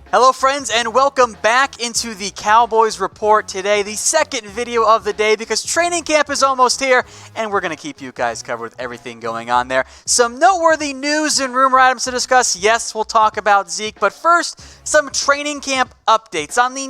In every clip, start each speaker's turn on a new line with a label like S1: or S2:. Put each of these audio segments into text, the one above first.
S1: Hello friends, and welcome back into the Cowboys Report today, the second video of the day, because training camp is almost here and we're going to keep you guys covered with everything going on there. Some noteworthy news and rumor items to discuss. Yes, we'll talk about Zeke, but first, some training camp updates on the,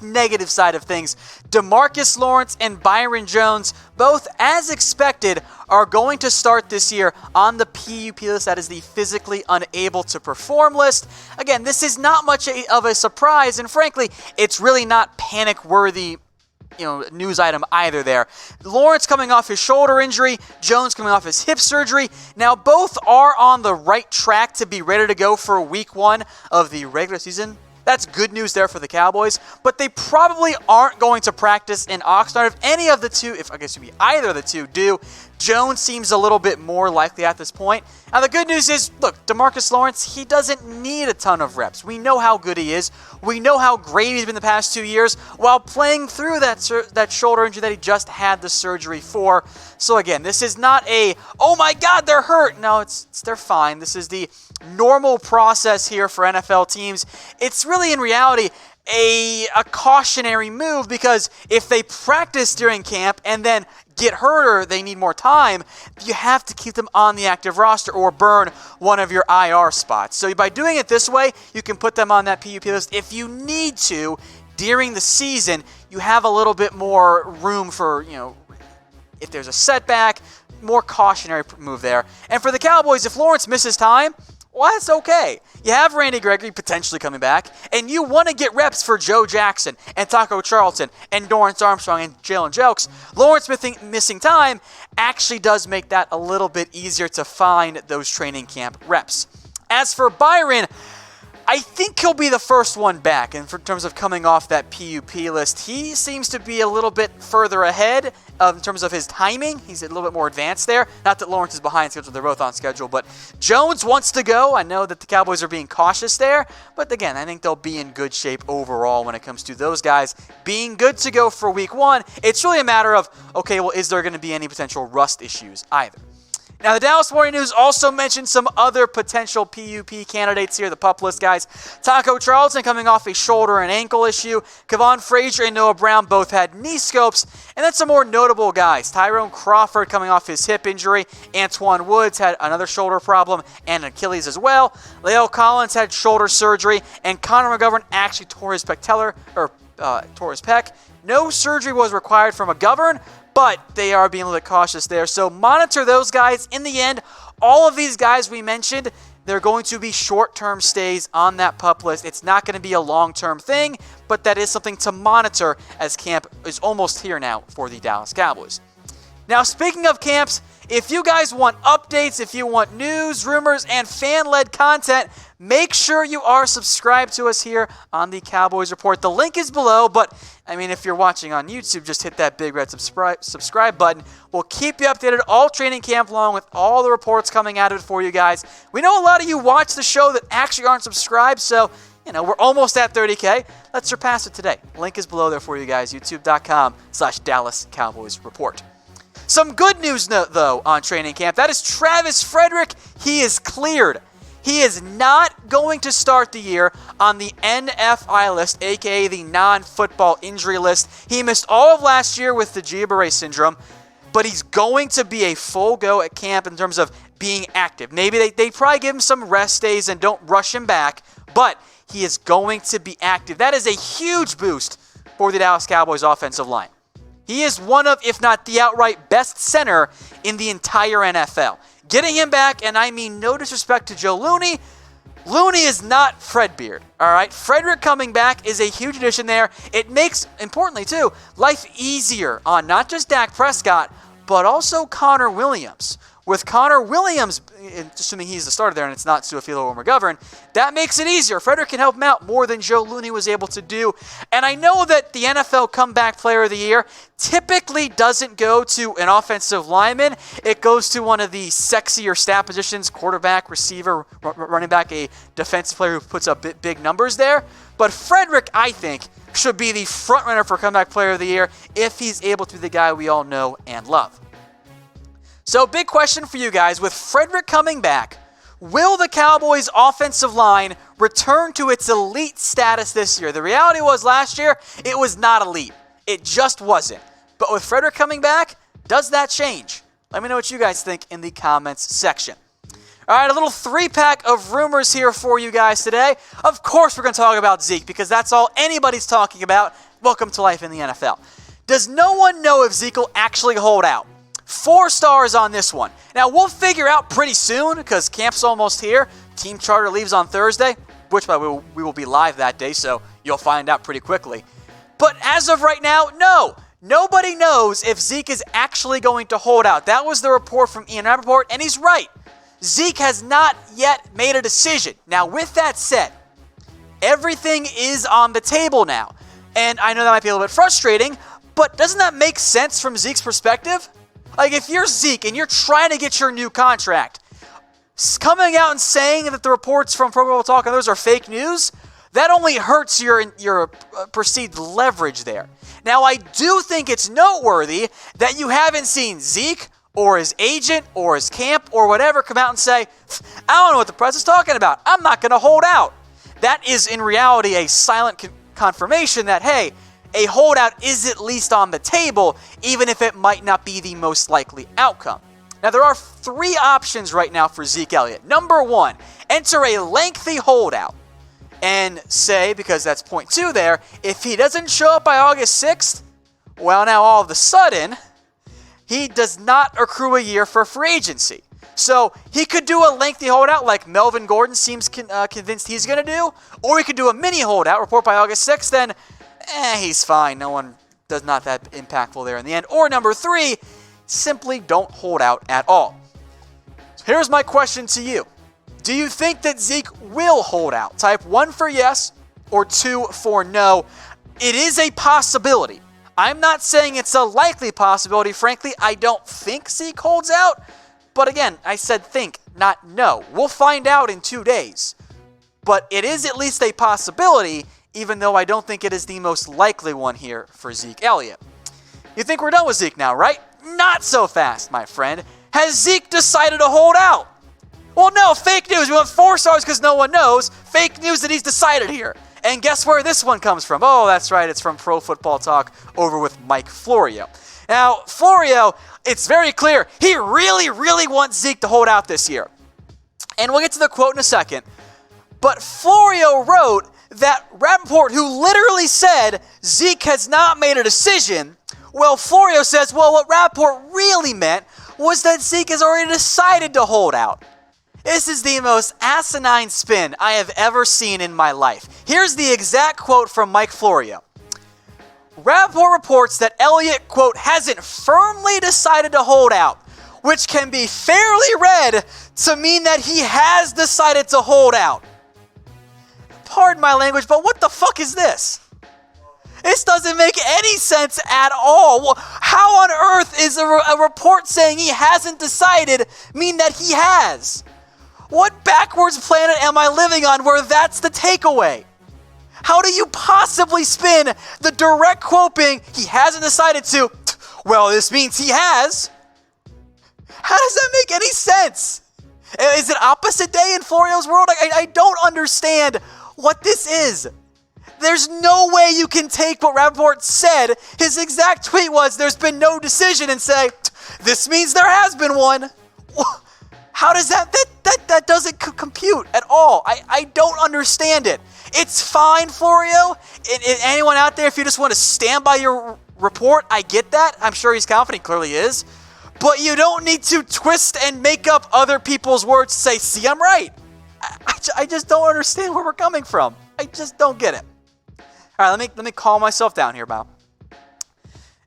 S1: negative side of things. DeMarcus Lawrence and Byron Jones, both as expected, are going to start this year on the PUP list, that is the physically unable to perform list. Again, this is not much of a surprise, and frankly, it's really not panic-worthy news item either there. Lawrence coming off his shoulder injury, Jones coming off his hip surgery. Now, both are on the right track to be ready to go for week 1 of the regular season. That's good news there for the Cowboys, but they probably aren't going to practice in Oxnard. If any of the two, either of the two do, Jones seems a little bit more likely at this point. Now, the good news is, look, DeMarcus Lawrence, he doesn't need a ton of reps. We know how good he is. We know how great he's been the past 2 years while playing through that shoulder injury that he just had the surgery for. So again, this is not a, oh my God, they're hurt. No, they're fine. This is the normal process here for NFL teams. It's really, in reality, a cautionary move, because if they practice during camp and then get hurt or they need more time, you have to keep them on the active roster or burn one of your IR spots. So by doing it this way, you can put them on that PUP list. If you need to, during the season, you have a little bit more room for, if there's a setback, more cautionary move there. And for the Cowboys, if Lawrence misses time, well, that's okay. You have Randy Gregory potentially coming back, and you want to get reps for Joe Jackson and Taco Charlton and Dorrance Armstrong and Jalen Jelks. Lawrence missing time actually does make that a little bit easier to find those training camp reps. As for Byron, I think he'll be the first one back in terms of coming off that PUP list. He seems to be a little bit further ahead in terms of his timing. He's a little bit more advanced there. Not that Lawrence is behind schedule, they're both on schedule, but Jones wants to go. I know that the Cowboys are being cautious there, but again, I think they'll be in good shape overall when it comes to those guys being good to go for week 1. It's really a matter of, okay, well, is there going to be any potential rust issues either? Now, the Dallas Morning News also mentioned some other potential PUP candidates here, the PUP list guys. Taco Charlton coming off a shoulder and ankle issue. Kevon Frazier and Noah Brown both had knee scopes. And then some more notable guys. Tyrone Crawford coming off his hip injury. Antoine Woods had another shoulder problem and Achilles as well. Leo Collins had shoulder surgery. And Connor McGovern actually tore his pec. No surgery was required from McGovern, but they are being a little bit cautious there. So monitor those guys. In the end, all of these guys we mentioned, they're going to be short-term stays on that PUP list. It's not going to be a long-term thing, but that is something to monitor as camp is almost here now for the Dallas Cowboys. Now, speaking of camps, if you guys want updates, if you want news, rumors, and fan-led content, make sure you are subscribed to us here on the Cowboys Report. The link is below, but if you're watching on YouTube, just hit that big red subscribe button. We'll keep you updated all training camp long with all the reports coming out of it for you guys. We know a lot of you watch the show that actually aren't subscribed, so we're almost at 30K. Let's surpass it today. Link is below there for you guys, youtube.com/Dallas Cowboys Report. Some good news, though, on training camp. That is Travis Frederick. He is cleared. He is not going to start the year on the NFI list, aka the non-football injury list. He missed all of last year with the Guillain-Barré syndrome, but he's going to be a full go at camp in terms of being active. Maybe they probably give him some rest days and don't rush him back, but he is going to be active. That is a huge boost for the Dallas Cowboys offensive line. He is one of, if not the outright best center in the entire NFL. Getting him back, and I mean no disrespect to Joe Looney, Looney is not Fred Beard, all right? Frederick coming back is a huge addition there. It makes, importantly too, life easier on not just Dak Prescott, but also Connor Williams. With Connor Williams, assuming he's the starter there and it's not Su'a-Filo or McGovern, that makes it easier. Frederick can help him out more than Joe Looney was able to do. And I know that the NFL Comeback Player of the Year typically doesn't go to an offensive lineman. It goes to one of the sexier stat positions, quarterback, receiver, running back, a defensive player who puts up big numbers there. But Frederick, I think, should be the front runner for Comeback Player of the Year if he's able to be the guy we all know and love. So big question for you guys, with Frederick coming back, will the Cowboys offensive line return to its elite status this year. The reality was last year, it was not elite. It just wasn't. But with Frederick coming back, does that change? Let me know what you guys think in the comments section. All right, a little 3-pack of rumors here for you guys today. Of course, we're going to talk about Zeke because that's all anybody's talking about. Welcome to life in the NFL. Does no one know if Zeke will actually hold out? 4 stars on this one. Now, we'll figure out pretty soon because camp's almost here. Team charter leaves on Thursday, which by the way, we will be live that day, so you'll find out pretty quickly. But as of right now, no. Nobody knows if Zeke is actually going to hold out. That was the report from Ian Rappaport, and he's right. Zeke has not yet made a decision. Now, with that said, everything is on the table now. And I know that might be a little bit frustrating, but doesn't that make sense from Zeke's perspective? Like, if you're Zeke and you're trying to get your new contract, coming out and saying that the reports from Pro Football Talk and others are fake news, that only hurts your perceived leverage there. Now, I do think it's noteworthy that you haven't seen Zeke or his agent or his camp or whatever come out and say, I don't know what the press is talking about. I'm not going to hold out. That is in reality a silent confirmation that, hey, a holdout is at least on the table, even if it might not be the most likely outcome. Now, there are 3 options right now for Zeke Elliott. Number 1, enter a lengthy holdout and say, because that's point 2 there, if he doesn't show up by August 6th, well, now all of a sudden, he does not accrue a year for free agency. So he could do a lengthy holdout like Melvin Gordon seems convinced he's going to do, or he could do a mini holdout, report by August 6th, then he's fine. No one does not that impactful there in the end. Or number 3, simply don't hold out at all. So here's my question to you. Do you think that Zeke will hold out? Type 1 for yes or 2 for no. It is a possibility. I'm not saying it's a likely possibility. Frankly, I don't think Zeke holds out. But again, I said think, not no. We'll find out in 2 days. But it is at least a possibility, even though I don't think it is the most likely one here for Zeke Elliott. You think we're done with Zeke now, right? Not so fast, my friend. Has Zeke decided to hold out? Well, no, fake news. We want 4 stars because no one knows. Fake news that he's decided here. And guess where this one comes from? Oh, that's right. It's from Pro Football Talk over with Mike Florio. Now, Florio, it's very clear. He really, really wants Zeke to hold out this year. And we'll get to the quote in a second. But Florio wrote that Rappaport, who literally said Zeke has not made a decision, well, Florio says, well, what Rappaport really meant was that Zeke has already decided to hold out. This is the most asinine spin I have ever seen in my life. Here's the exact quote from Mike Florio. Rappaport reports that Elliott, quote, hasn't firmly decided to hold out, which can be fairly read to mean that he has decided to hold out. Pardon my language, but what the fuck is this? This doesn't make any sense at all. How on earth is a report saying he hasn't decided mean that he has? What backwards planet am I living on where that's the takeaway? How do you possibly spin the direct quote being, he hasn't decided to, well, this means he has? How does that make any sense? Is it opposite day in Florio's world? I don't understand what this is. There's no way you can take what Rappaport said, his exact tweet was, there's been no decision, and say, this means there has been one. How does that doesn't compute at all. I don't understand it. It's fine, Florio. Anyone out there, if you just want to stand by your report, I get that. I'm sure he's confident, clearly is. But you don't need to twist and make up other people's words to say, see, I'm right. I just don't understand where we're coming from. I just don't get it. All right, let me calm myself down here, Bob.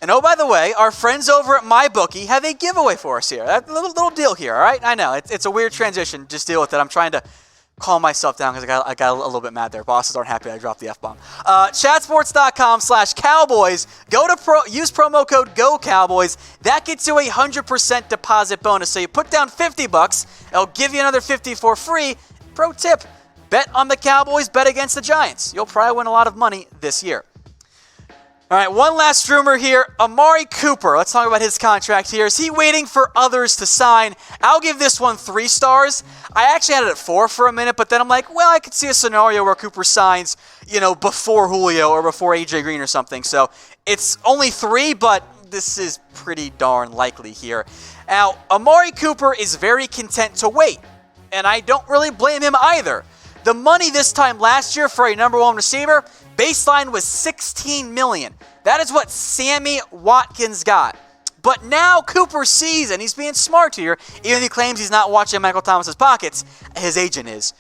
S1: And oh, by the way, our friends over at MyBookie have a giveaway for us here. That little deal here, all right? I know, it's a weird transition. Just deal with it. I'm trying to calm myself down because I got a little bit mad there. Bosses aren't happy I dropped the F-bomb. Chatsports.com/Cowboys. Use promo code GOCowboys. That gets you a 100% deposit bonus. So you put down $50, it'll give you another $50 for free. Pro tip, bet on the Cowboys, bet against the Giants. You'll probably win a lot of money this year. All right, one last rumor here. Amari Cooper, let's talk about his contract here. Is he waiting for others to sign? I'll give this one 3 stars. I actually had it at 4 for a minute, but then I'm like, well, I could see a scenario where Cooper signs, before Julio or before AJ Green or something. So it's only 3, but this is pretty darn likely here. Now, Amari Cooper is very content to wait, and I don't really blame him either. The money this time last year for a number 1 receiver, baseline was $16 million. That is what Sammy Watkins got. But now Cooper sees, and he's being smart here, even if he claims he's not watching Michael Thomas's pockets, his agent is.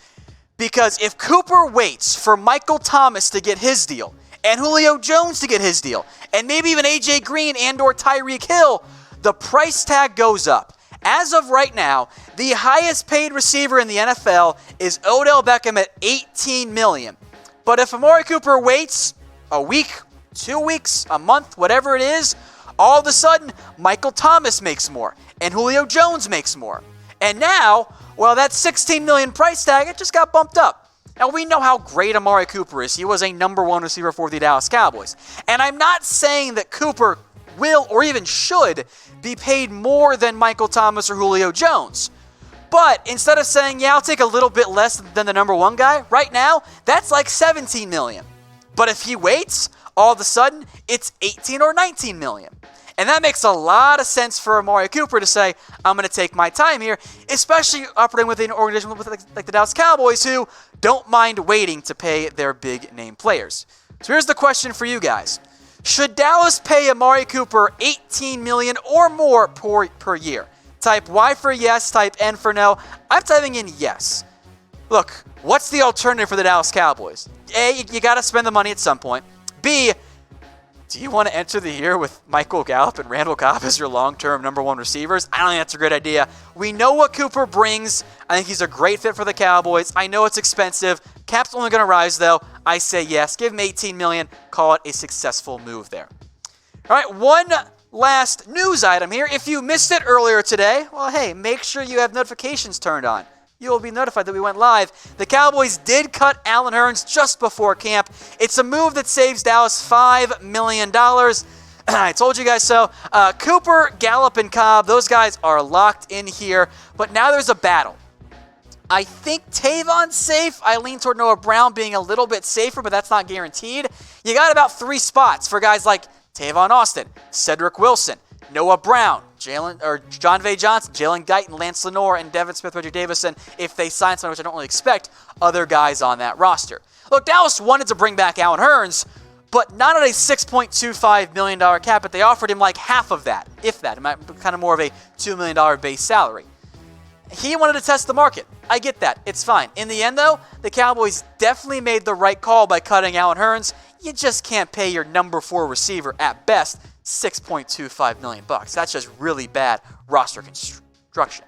S1: Because if Cooper waits for Michael Thomas to get his deal, and Julio Jones to get his deal, and maybe even AJ Green and or Tyreek Hill, the price tag goes up. As of right now, the highest paid receiver in the NFL is Odell Beckham at $18 million. But if Amari Cooper waits a week, 2 weeks, a month, whatever it is, all of a sudden, Michael Thomas makes more, and Julio Jones makes more. And now, well, that $16 million price tag, it just got bumped up. Now, we know how great Amari Cooper is. He was a number 1 receiver for the Dallas Cowboys. And I'm not saying that Cooper will or even should be paid more than Michael Thomas or Julio Jones. But instead of saying, yeah, I'll take a little bit less than the number 1 guy, right now, that's like $17 million. But if he waits, all of a sudden, it's $18 or $19 million. And that makes a lot of sense for Amari Cooper to say, I'm going to take my time here, especially operating within an organization like the Dallas Cowboys, who don't mind waiting to pay their big-name players. So here's the question for you guys. Should Dallas pay Amari Cooper $18 million or more per year? Type Y for yes, type N for no. I'm typing in yes. Look, what's the alternative for the Dallas Cowboys? A, you got to spend the money at some point. B, do you want to enter the year with Michael Gallup and Randall Cobb as your long-term number 1 receivers? I don't think that's a great idea. We know what Cooper brings. I think he's a great fit for the Cowboys. I know it's expensive. Cap's only going to rise, though. I say yes. Give him $18 million. Call it a successful move there. All right, one last news item here. If you missed it earlier today, well, hey, make sure you have notifications turned on. You will be notified that we went live. The Cowboys did cut Allen Hurns just before camp. It's a move that saves Dallas $5 million. I told you guys so. Cooper, Gallup, and Cobb, those guys are locked in here. But now there's a battle. I think Tavon's safe. I lean toward Noah Brown being a little bit safer, but that's not guaranteed. You got about 3 spots for guys like Tavon Austin, Cedric Wilson, Noah Brown, John Vay Johnson, Jalen Guyton, Lance Lenore, and Devin Smith, Reggie Davison, if they sign someone, which I don't really expect, other guys on that roster. Look, Dallas wanted to bring back Allen Hurns, but not at a $6.25 million cap, but they offered him like half of that, if that. It might be kind of more of a $2 million base salary. He wanted to test the market. I get that. It's fine. In the end, though, the Cowboys definitely made the right call by cutting Allen Hurns. You just can't pay your number 4 receiver at best $6.25 million. That's just really bad roster construction.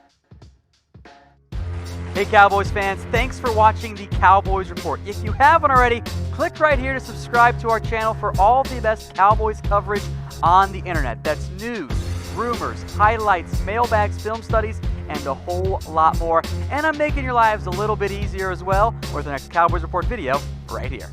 S1: Hey Cowboys fans, thanks for watching the Cowboys Report. If you haven't already, click right here to subscribe to our channel for all the best Cowboys coverage on the internet. That's news, rumors, highlights, mailbags, film studies, and a whole lot more. And I'm making your lives a little bit easier as well with the next Cowboys Report video right here.